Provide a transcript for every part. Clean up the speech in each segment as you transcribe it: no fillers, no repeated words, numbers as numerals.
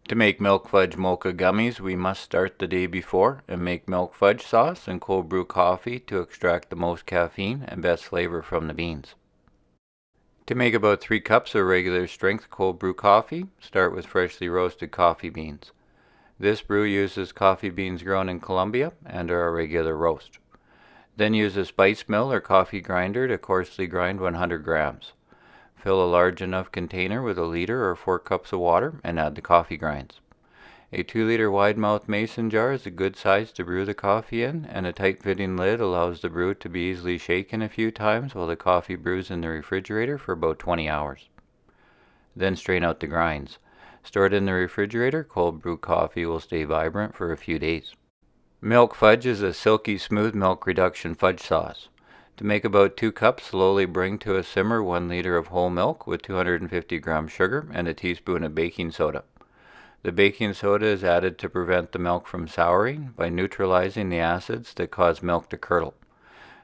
To make Milk Fudge Mocha Gummies, we must start the day before and make milk fudge sauce and cold brew coffee to extract the most caffeine and best flavor from the beans. To make about 3 cups of regular strength cold brew coffee, start with freshly roasted coffee beans. This brew uses coffee beans grown in Colombia and are a regular roast. Then use a spice mill or coffee grinder to coarsely grind 100 grams. Fill a large enough container with 1 liter or 4 cups of water and add the coffee grinds. A 2-liter wide-mouth mason jar is a good size to brew the coffee in, and a tight-fitting lid allows the brew to be easily shaken a few times while the coffee brews in the refrigerator for about 20 hours. Then strain out the grinds. Stored in the refrigerator, cold brew coffee will stay vibrant for a few days. Milk fudge is a silky smooth milk reduction fudge sauce. To make about 2 cups, slowly bring to a simmer 1 liter of whole milk with 250 grams sugar and a teaspoon of baking soda. The baking soda is added to prevent the milk from souring by neutralizing the acids that cause milk to curdle.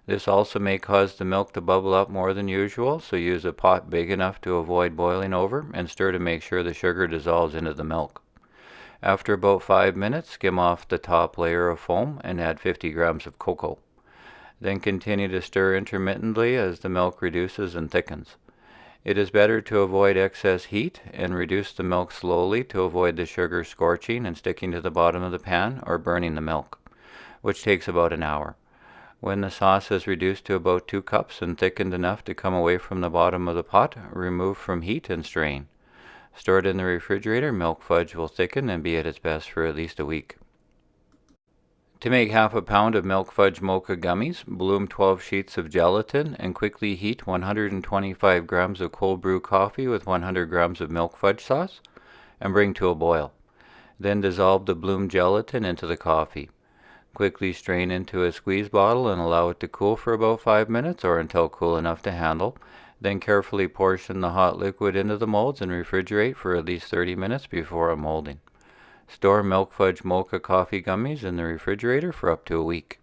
This also may cause the milk to bubble up more than usual, so use a pot big enough to avoid boiling over and stir to make sure the sugar dissolves into the milk. After about 5 minutes, skim off the top layer of foam and add 50 grams of cocoa. Then continue to stir intermittently as the milk reduces and thickens. It is better to avoid excess heat and reduce the milk slowly to avoid the sugar scorching and sticking to the bottom of the pan or burning the milk, which takes about an hour. When the sauce is reduced to about 2 cups and thickened enough to come away from the bottom of the pot, remove from heat and strain. Stored in the refrigerator, milk fudge will thicken and be at its best for at least a week. To make half a pound of Milk Fudge Mocha Gummies, bloom 12 sheets of gelatin and quickly heat 125 grams of cold brew coffee with 100 grams of milk fudge sauce and bring to a boil. Then dissolve the bloomed gelatin into the coffee. Quickly strain into a squeeze bottle and allow it to cool for about 5 minutes or until cool enough to handle. Then carefully portion the hot liquid into the molds and refrigerate for at least 30 minutes before molding. Store Milk Fudge Mocha coffee gummies in the refrigerator for up to a week.